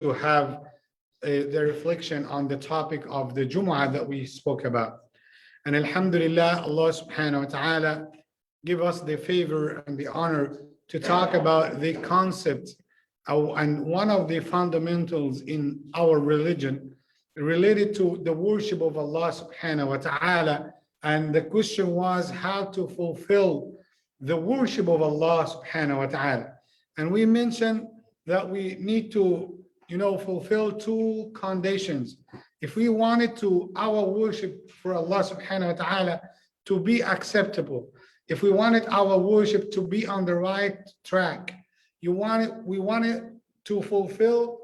to have the reflection on the topic of the Jumu'ah that we spoke about. And Alhamdulillah, Allah subhanahu wa ta'ala give us the favor and the honor to talk about the concept and one of the fundamentals in our religion related to the worship of Allah subhanahu wa ta'ala. And the question was how to fulfill the worship of Allah subhanahu wa ta'ala. And we mentioned that we need to fulfill two conditions. If we wanted to our worship for Allah subhanahu wa ta'ala to be acceptable, if we wanted our worship to be on the right track, we wanted to fulfill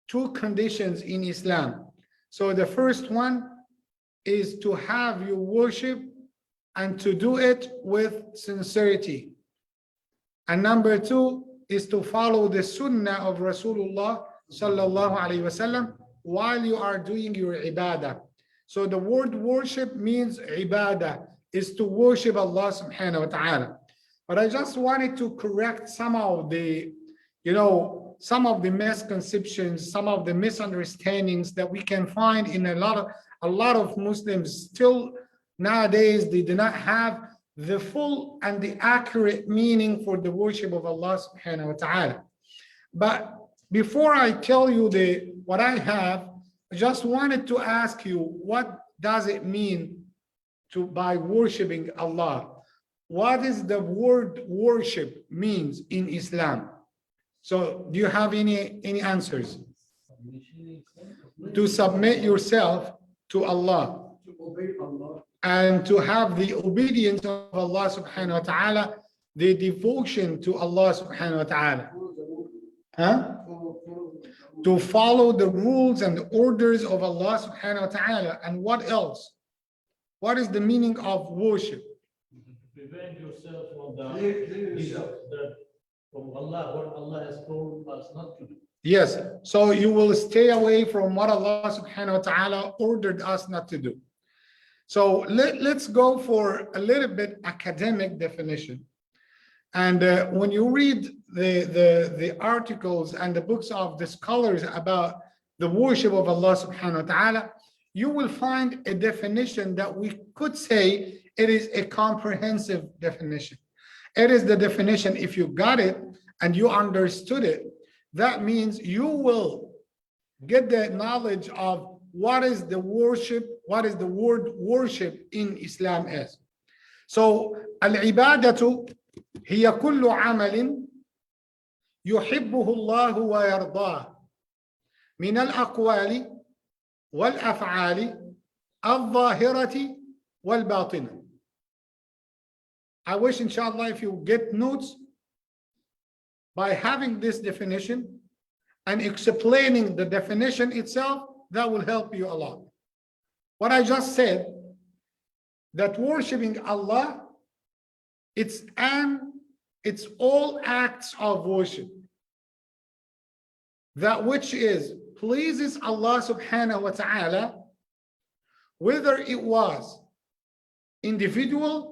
two conditions in Islam. So the first one is to have your worship and to do it with sincerity. And number two is to follow the sunnah of Rasulullah sallallahu alaihi wasallam while you are doing your ibadah. So the word worship means ibadah, is to worship Allah subhanahu wa ta'ala. But I just wanted to correct some of the misconceptions, some of the misunderstandings that we can find in a lot of Muslims. Still nowadays, they do not have the full and the accurate meaning for the worship of Allah subhanahu wa ta'ala. But before I tell you what I have, I just wanted to ask you, what does it mean by worshiping Allah? What is the word worship means in Islam? So do you have any answers? To submit yourself to Allah, to obey Allah, and to have the obedience of Allah subhanahu wa ta'ala, the devotion to Allah subhanahu wa ta'ala. To follow the rules and the orders of Allah subhanahu wa ta'ala. And what else? What is the meaning of worship? Prevent yourself from Allah, what Allah has told us not to do. Yes, so you will stay away from what Allah subhanahu wa ta'ala ordered us not to do. So let's go for a little bit academic definition. And when you read the articles and the books of the scholars about the worship of Allah subhanahu wa ta'ala, you will find a definition that we could say it is a comprehensive definition. It is the definition, if you got it and you understood it, that means you will get the knowledge of what is the worship, what is the word worship in Islam is. So al-ibadatu hiya kullu amalin yuhibbuhu Allah wa yardah min al-aqwali wal-af'ali al-zahirati wal-batina. I wish, inshallah, if you get notes by having this definition and explaining the definition itself, that will help you a lot. What I just said, that worshiping Allah, it's all acts of worship. That which is pleases Allah subhanahu wa ta'ala, whether it was individual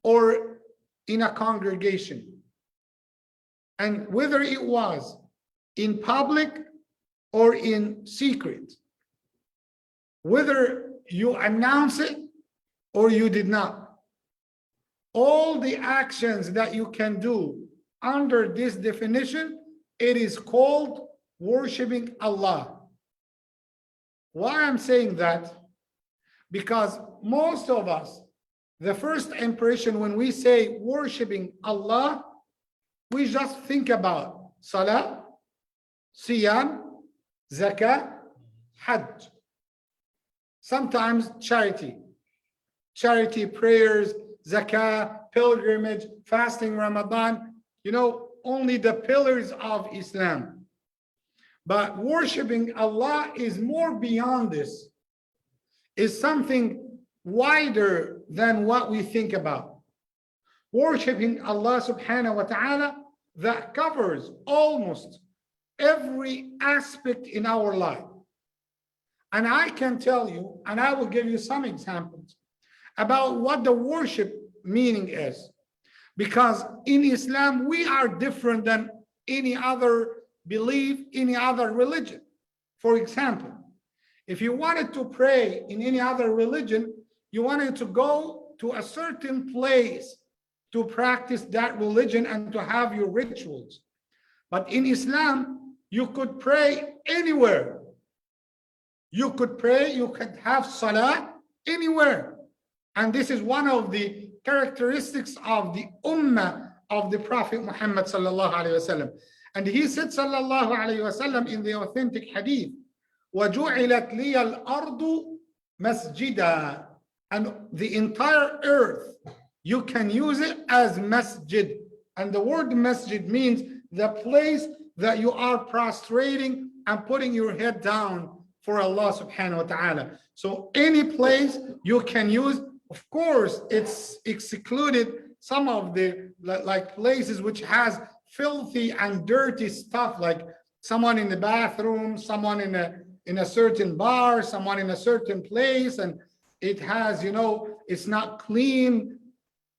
or in a congregation, and whether it was in public or in secret, whether you announce it or you did not. All the actions that you can do under this definition, it is called worshiping Allah. Why I'm saying that? Because most of us, the first impression when we say worshiping Allah, we just think about salah, siyam, zakah, hajj. Sometimes charity prayers, zakah, pilgrimage, fasting, Ramadan, only the pillars of Islam. But worshiping Allah is more beyond this, is something wider than what we think about. Worshiping Allah subhanahu wa ta'ala, that covers almost every aspect in our life. And I can tell you, and I will give you some examples about what the worship meaning is. Because in Islam, we are different than any other believe any other religion. For example, if you wanted to pray in any other religion, you wanted to go to a certain place to practice that religion and to have your rituals. But in Islam, you could pray anywhere. You could pray, you could have salah anywhere. And this is one of the characteristics of the ummah of the Prophet Muhammad sallallahu alaihi wasallam. And he said sallallahu alaihi wasallam in the authentic hadith, وَجُعِلَتْ لِيَ الْأَرْضُ مَسْجِدًا. And the entire earth, you can use it as masjid. And the word masjid means the place that you are prostrating and putting your head down for Allah subhanahu wa ta'ala. So any place you can use. Of course, it's excluded some of the like places which has filthy and dirty stuff, like someone in the bathroom, someone in a certain bar, someone in a certain place, and it has, you know, it's not clean.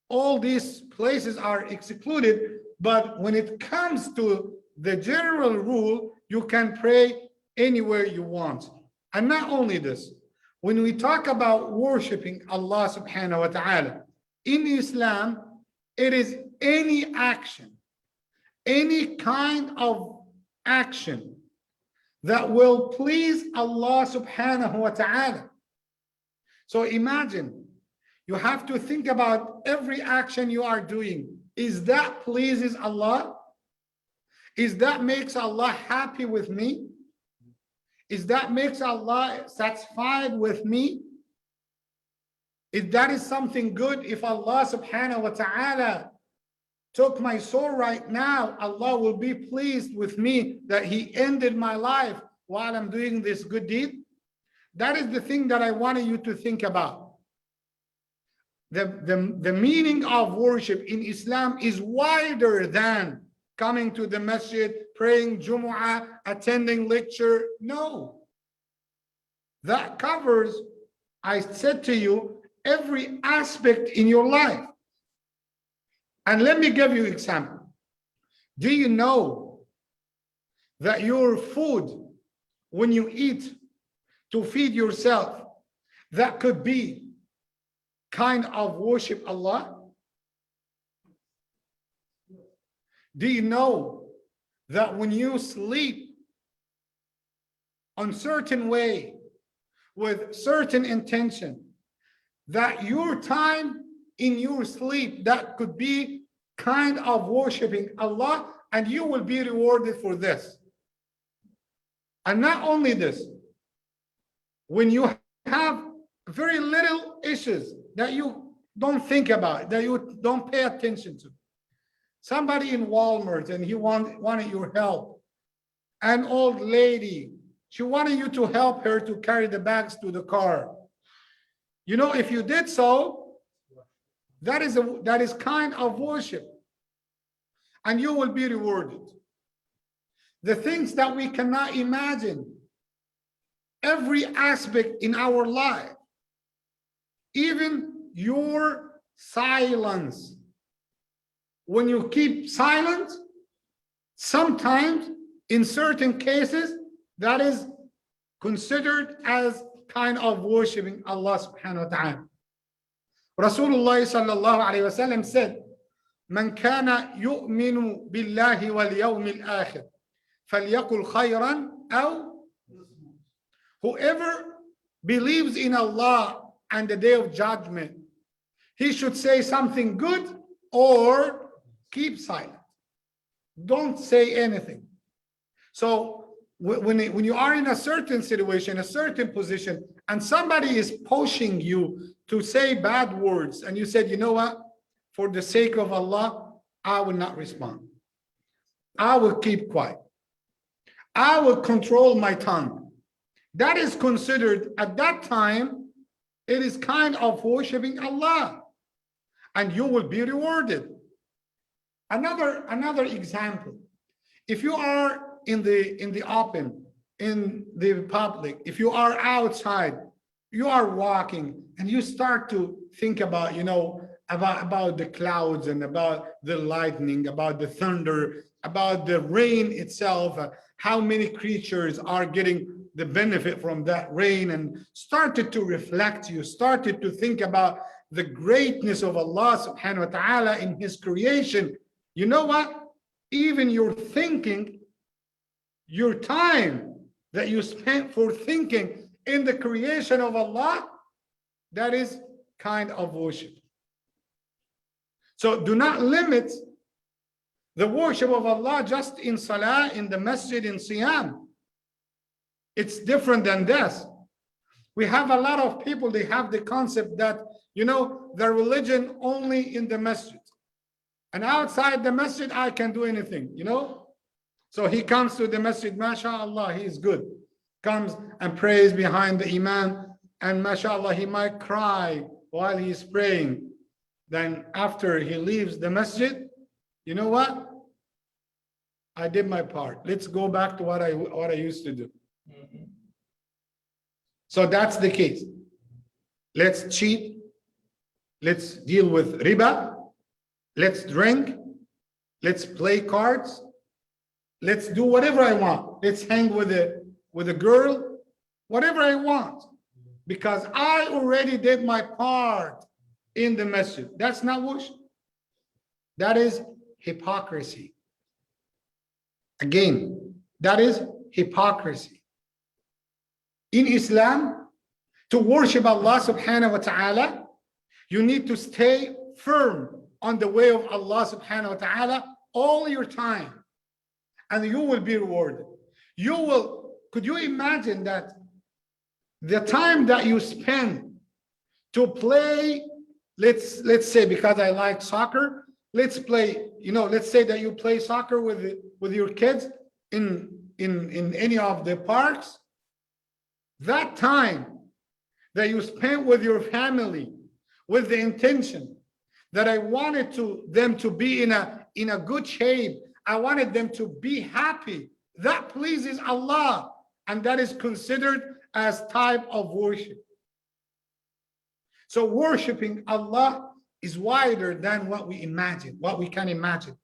All these places are excluded. But when it comes to the general rule, you can pray anywhere you want. And not only this, when we talk about worshiping Allah subhanahu wa ta'ala, in Islam, it is any action, any kind of action that will please Allah subhanahu wa ta'ala. So imagine, you have to think about every action you are doing. Is that pleases Allah? Is that makes Allah happy with me? Is that makes Allah satisfied with me? If that is something good, if Allah subhanahu wa ta'ala took my soul right now, Allah will be pleased with me that He ended my life while I'm doing this good deed. That is the thing that I wanted you to think about. The meaning of worship in Islam is wider than coming to the masjid, praying Jumu'ah, attending lecture. No. That covers, I said to you, every aspect in your life. And let me give you an example. Do you know that your food, when you eat to feed yourself, that could be kind of worship Allah? Do you know that when you sleep on certain way with certain intention, that your time in your sleep, that could be kind of worshiping Allah, and you will be rewarded for this? And not only this, when you have very little issues that you don't think about, that you don't pay attention to, somebody in Walmart and he wanted your help, an old lady, she wanted you to help her to carry the bags to the car. You know, if you did so, that is kind of worship, and you will be rewarded. The things that we cannot imagine, every aspect in our life, even your silence. When you keep silent, sometimes in certain cases, that is considered as kind of worshiping Allah subhanahu wa ta'ala. Rasulullah sallallahu alayhi wa sallam said, من كان يؤمن بالله واليوم الآخر فليقل خيرا أو. Whoever believes in Allah and the day of judgment, he should say something good or keep silent. Don't say anything. So when you are in a certain situation, a certain position, and somebody is pushing you to say bad words, and you said, you know what, for the sake of Allah, I will not respond. I will keep quiet. I will control my tongue. That is considered at that time, it is kind of worshiping Allah, and you will be rewarded. Another example, if you are in the open, in the public, if you are outside, you are walking and you start to think about, you know, about the clouds and about the lightning, about the thunder, about the rain itself, how many creatures are getting the benefit from that rain, and started to reflect, you started to think about the greatness of Allah subhanahu wa ta'ala in his creation, you know what? Even your thinking, your time that you spent for thinking in the creation of Allah, that is kind of worship. So do not limit the worship of Allah just in salah, in the masjid, in siyam. It's different than this. We have a lot of people, they have the concept that, you know, the religion only in the masjid. And outside the masjid, I can do anything, you know? So he comes to the masjid, mashallah, he is good. Comes and prays behind the imam, and mashallah, he might cry while he's praying. Then after he leaves the masjid, you know what? I did my part. Let's go back to what I used to do. So that's the case. Let's cheat. Let's deal with riba. Let's drink. Let's play cards. Let's do whatever I want. Let's hang with a girl, whatever I want, because I already did my part in the masjid. That's not worship. That is hypocrisy. Again, that is hypocrisy. In Islam, to worship Allah subhanahu wa ta'ala, you need to stay firm on the way of Allah subhanahu wa ta'ala all your time, and you will be rewarded. Could you imagine that the time that you spend to play, let's say, because I like soccer, let's play, you know, let's say that you play soccer with your kids in any of the parks. That time that you spent with your family with the intention that I wanted them to be in a good shape, I wanted them to be happy, that pleases Allah, and that is considered as type of worship. So worshiping Allah is wider than what we imagine, what we can imagine.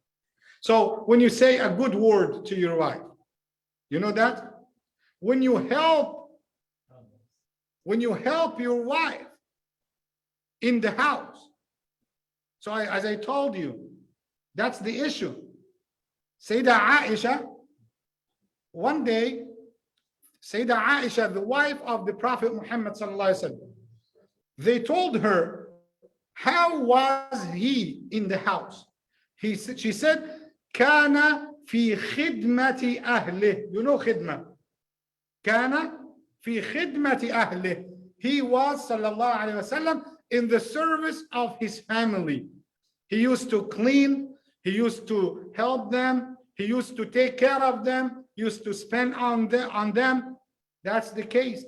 So when you say a good word to your wife, you know that? When you help your wife in the house. So as I told you, that's the issue. Sayyidah Aisha, one day, Sayyidah Aisha, the wife of the Prophet Muhammad sallallahu alaihi wasallam, they told her, how was he in the house? She said, Kana fi khidmati ahlih. You know khidmah. Kana fi khidmati ahlih. He was, sallallahu alaihi wasallam, in the service of his family. He used to clean, he used to help them, he used to take care of them, used to spend on them. That's the case.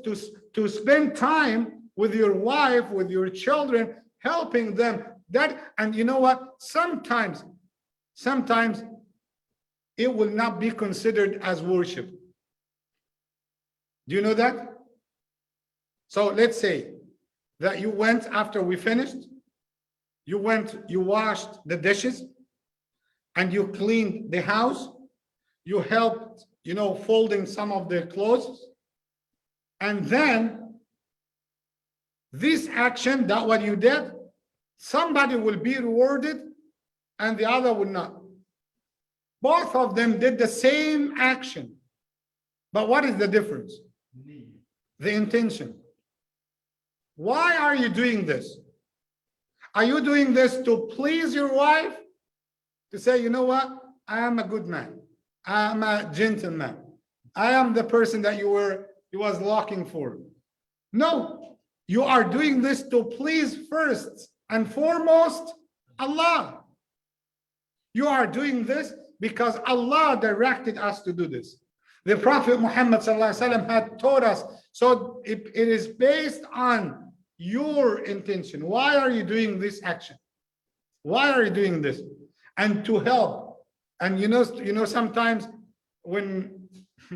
To spend time with your wife, with your children, helping them. And you know what? Sometimes it will not be considered as worship. Do you know that? So let's say that you went after we finished, you washed the dishes, and you cleaned the house, you helped, folding some of the clothes, and then this action, that what you did, somebody will be rewarded and the other will not. Both of them did the same action, but what is the difference? The intention. Why are you doing this? Are you doing this to please your wife? To say, you know what? I am a good man. I am a gentleman. I am the person that you was looking for. No, you are doing this to please first and foremost Allah. You are doing this because Allah directed us to do this. The Prophet Muhammad ﷺ had taught us. So it is based on your intention. Why are you doing this action? Why are you doing this? And to help. And sometimes when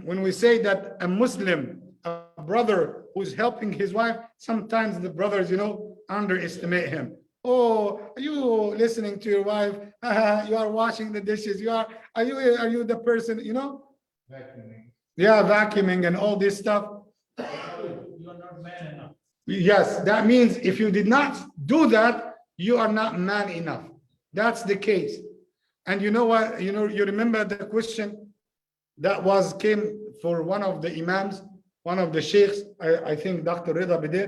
we say that a Muslim, a brother who's helping his wife, sometimes the brothers, underestimate him. Oh, are you listening to your wife? You are washing the dishes. Are you the person, Vacuuming. Yeah, vacuuming and all this stuff. You are not man enough. Yes, that means if you did not do that, you are not man enough. That's the case. And you know what? You remember the question that came for one of the imams, one of the sheikhs, I think Dr. Rida Bidir.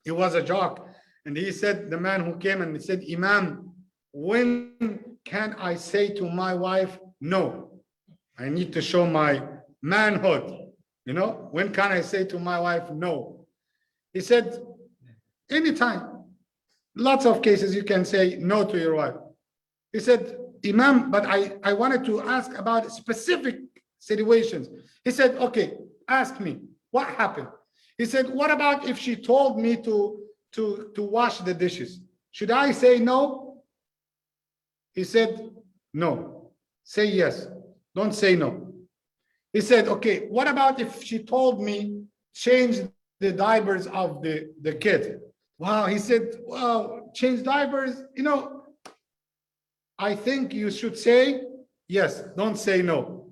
He was a jock. And he said, the man who came and said, Imam, when can I say to my wife, no? I need to show my manhood. When can I say to my wife, no? He said, anytime. Lots of cases you can say no to your wife. He said, Imam, but I wanted to ask about specific situations. He said, okay, ask me, what happened? He said, what about if she told me to wash the dishes? Should I say no? He said, no. Say yes. Don't say no. He said, okay, what about if she told me change the diapers of the kid? Wow, he said, wow, change diapers, I think you should say yes, don't say no.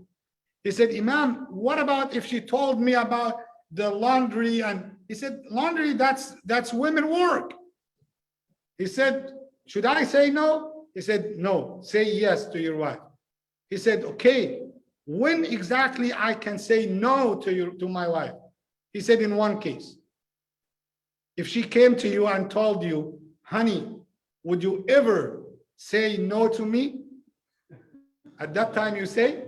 He said, Imam, what about if she told me about the laundry? And he said, laundry, that's women work. He said, should I say no? He said, no, say yes to your wife. He said, okay, when exactly I can say no to my wife? He said, in one case. If she came to you and told you, honey, would you ever say no to me? At that time you say,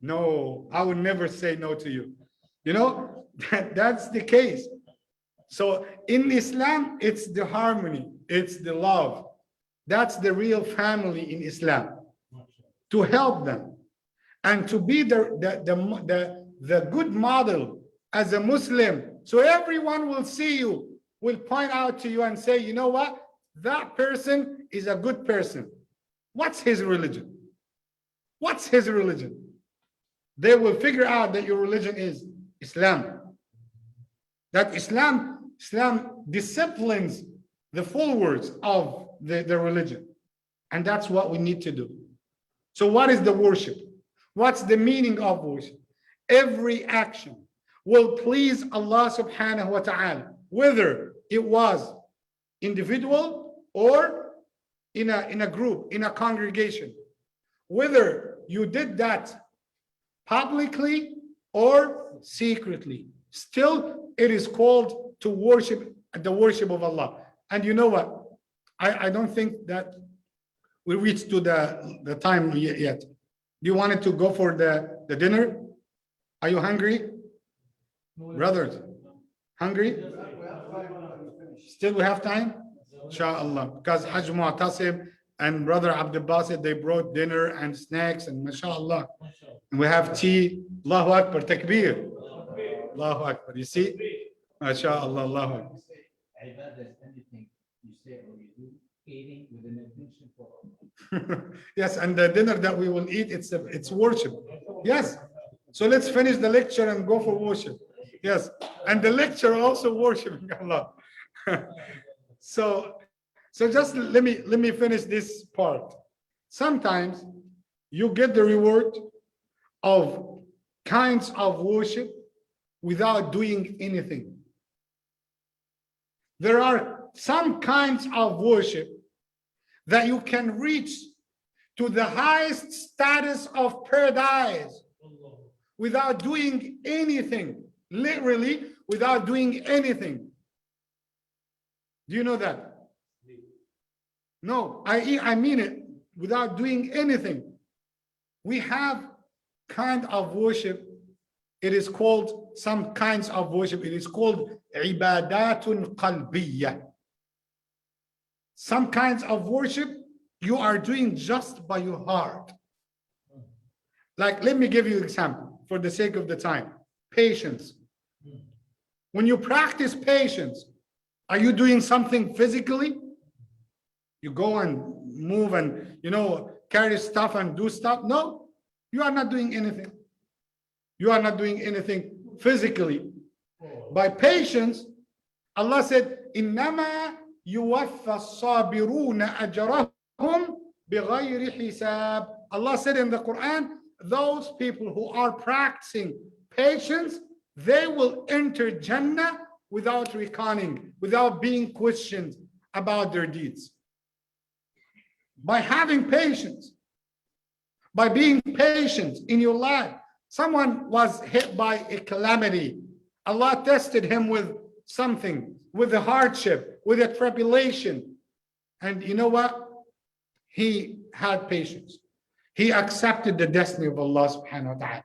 no, I would never say no to you. That's the case. So in Islam, it's the harmony, it's the love. That's the real family in Islam. To help them and to be the good model as a Muslim. So everyone will see you, will point out to you and say, you know what? That person is a good person. What's his religion? What's his religion? They will figure out that your religion is Islam. That Islam disciplines the followers of the religion. And that's what we need to do. So what is the worship? What's the meaning of worship? Every action will please Allah subhanahu wa ta'ala, whether it was individual or in a group, in a congregation. Whether you did that publicly or secretly, still it is called to worship, the worship of Allah. And you know what? I don't think that we reached to the time yet. Do you want to go for the dinner? Are you hungry? Brothers, hungry? Still we have time? Inshallah. Because Hajj Mu'tasim and Brother Abdul Basit, they brought dinner and snacks and mashallah. And we have tea. Allahu Akbar, takbir. Allahu Akbar. You see? Mashallah, Allahu Akbar. Ibadah is anything you say or you do, eating with an intention for Allah. Yes, and the dinner that we will eat, it's worship. Yes. So let's finish the lecture and go for worship. Yes. And the lecture also worshiping Allah. So just let me finish this part. Sometimes you get the reward of kinds of worship without doing anything. There are some kinds of worship that you can reach to the highest status of paradise without doing anything, literally without doing anything. Do you know that? No, I mean it, without doing anything. We have kind of worship. It is called, some kinds of worship, it is called ibadatun qalbiyah. Some kinds of worship you are doing just by your heart. Like, let me give you an example for the sake of the time. Patience. When you practice patience, are you doing something physically? You go and move and, carry stuff and do stuff? No, you are not doing anything. You are not doing anything physically. By patience, Allah said, Innama يوفى الصابرون أجرهم بغير حساب. Allah said in the Quran, those people who are practicing patience, they will enter Jannah without reckoning, without being questioned about their deeds. By having patience, by being patient in your life. Someone was hit by a calamity. Allah tested him with something, with a hardship, with a tribulation. And you know what? He had patience. He accepted the destiny of Allah subhanahu wa ta'ala.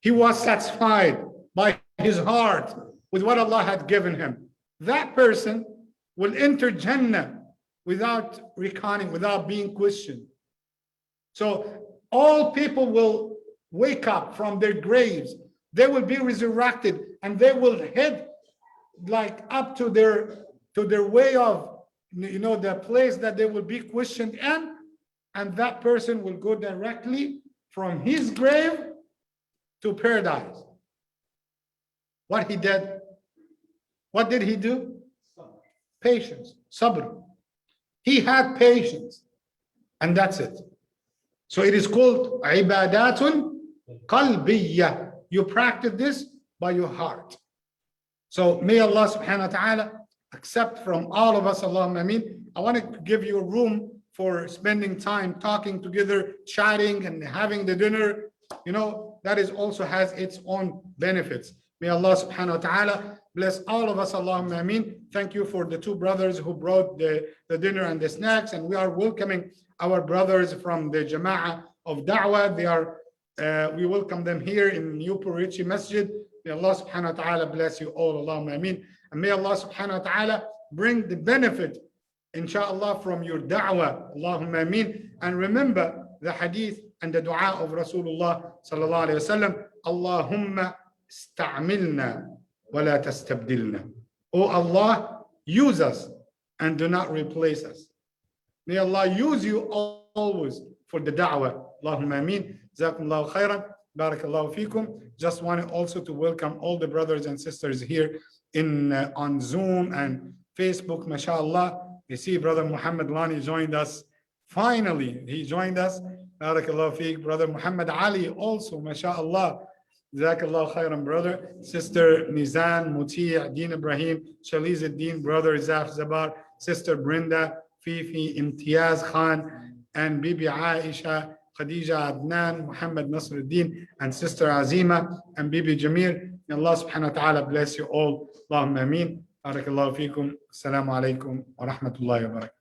He was satisfied by his heart with what Allah had given him. That person will enter Jannah without reckoning, without being questioned. So all people will wake up from their graves. They will be resurrected and they will head like up to their way of, the place that they will be questioned in, and that person will go directly from his grave to paradise. What he did? What did he do? Patience, sabr. He had patience, and that's it. So it is called ibadatun qalbiyya. You practice this by your heart. So may Allah subhanahu wa ta'ala accept from all of us, Allahumma ameen. I want to give you a room for spending time talking together, chatting and having the dinner. That is also has its own benefits. May Allah subhanahu wa ta'ala bless all of us, Allahumma ameen. Thank you for the two brothers who brought the dinner and the snacks, and we are welcoming our brothers from the Jama'ah of Da'wah. We welcome them here in Newport Richey Masjid. May Allah subhanahu wa ta'ala bless you all, Allahumma ameen. And may Allah subhanahu wa ta'ala bring the benefit, inshallah, from your da'wah, Allahumma ameen. And remember the hadith and the dua of Rasulullah sallallahu alayhi wa sallam, Allahumma sta'amilna wa la tastabdilna. Oh Allah, use us and do not replace us. May Allah use you always for the da'wah. Allahumma ameen. Jazakumullahu khairan. Barakallahu feekum. Just wanted also to welcome all the brothers and sisters here on Zoom and Facebook, mashallah. You see brother Muhammad Lani joined us. Finally, he joined us. Barakallahu feek. Brother Ahmed Aly also, mashallah. Jazakallahu khairan, brother. Sister Nizan, Muti, Dean Ibrahim, Shaliz Ad-Din, brother Zaf Zabar, sister Brenda, Fifi, Imtiaz Khan, and Bibi Aisha, Khadija Adnan, Muhammad Nasruddin, and sister Azima, and Bibi Jamil. May Allah subhanahu wa ta'ala bless you all. Allahumma ameen. Barakallahu feekum. Assalamu alaikum wa rahmatullahi wa barakatuh.